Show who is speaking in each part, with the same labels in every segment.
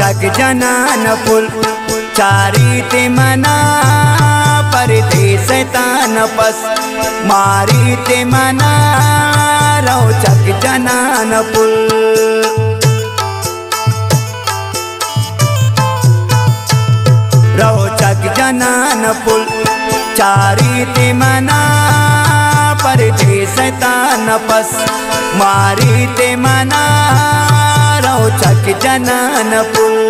Speaker 1: रोचक जनान पुल चारीते मना परदेश तान पस मारीते मना रोचक जनान पुल रोचक जनान पुल चारीते मना परदेश तान पस मारीते मना रोचक जनान पुल।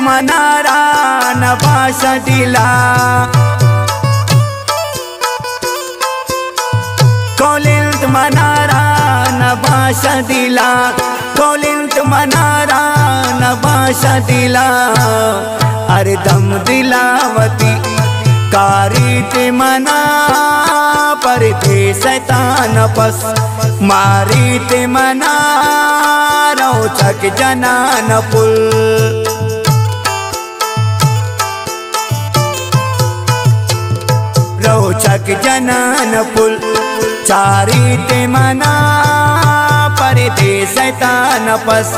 Speaker 1: मनारा नबाश दिला कोलिंत मनारा नबाश दिला कोलिंत मनारा नबाश दिला अर्दम दिलावती कारीते मना परदेश तान पस मारीते मना रोचक जनान पुल रोचक जनान पुल चारीते मना परदेश तान पस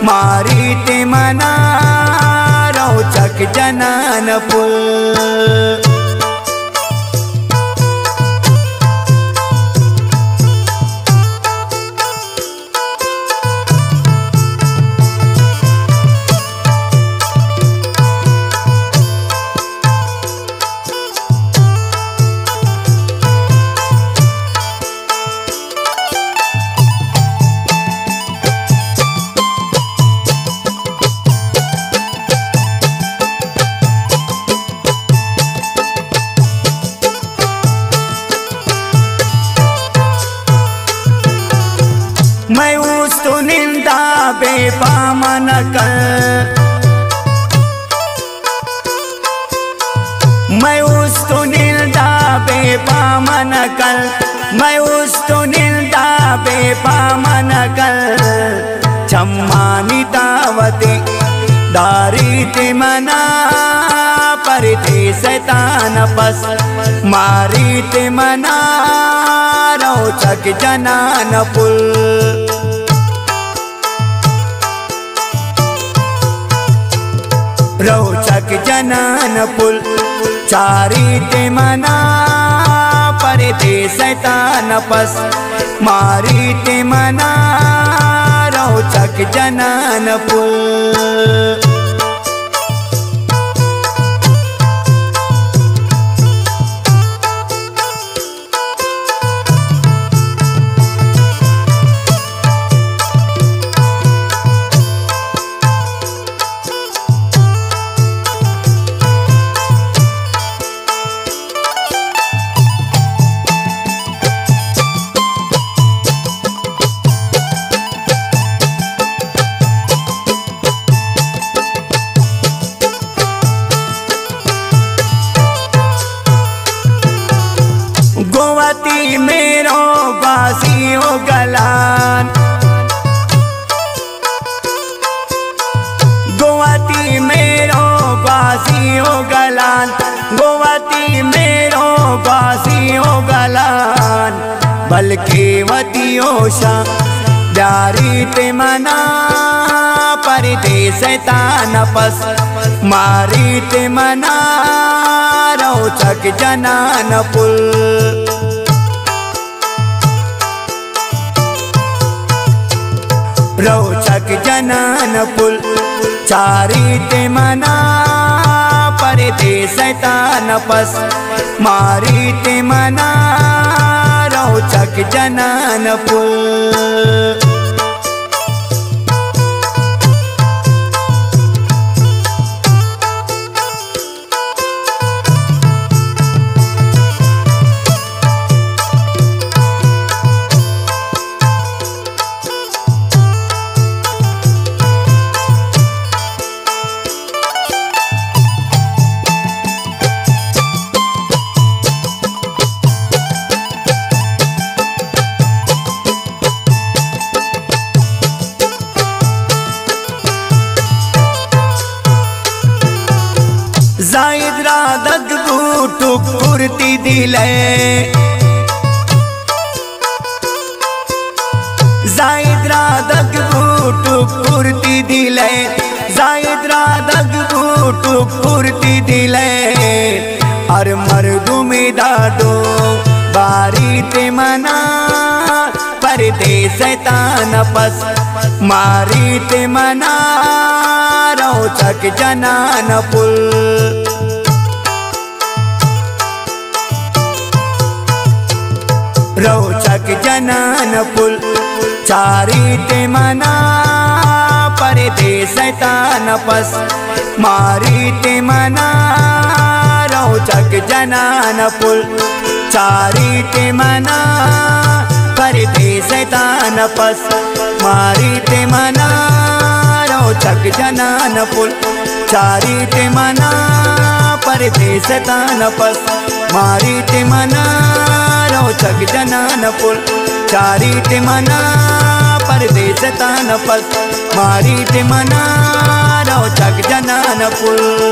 Speaker 1: मारीते मना रोचक जनान पुल। मैं उस तो निंदा बेपामन कर मैं उस तो निंदा बेपामन कर मैं उस तो निंदा बेपामन कर चम्मानी दावती दारीते मना परदेश तान पस मारीते मना रोचक जनान पुल रोचक जनान पुल चारीते मना परदेश तान पस मारीते मना रोचक जनान पुल। गोवती मेरो बासी ओ गलान गोवती मेरो बासी ओ गलान गोवती मेरो बासी ओ गलान बल्कि वती ओशा जारीते मना परदेश तान पस मारीते मना रोचक जनान पुल रोचक जनान पुल चारीते मना परदेश तान पस मारीते मना रोचक जनान पुल। दिले जायद्रा दग बूटू पूर्ति दिले जायद्रा दग बूटू पूर्ति दिले अर मर्दू में दादो बारी ते मना परदेस तान पस मारी ते मना रोचक जनान पुल रोचक जनान पुल चारी ते मना परदेस तान पस मारी ते मना रोचक जनान पुल चारी ते मना परदेस तान पस मारी ते मना रोचक जनान पुल चारी ते मना परदेस तान पस मारी ते मना रोचक जनान पुल चारी ते मना परदेस तान पस मारी ते मना रोचक जनान पुल।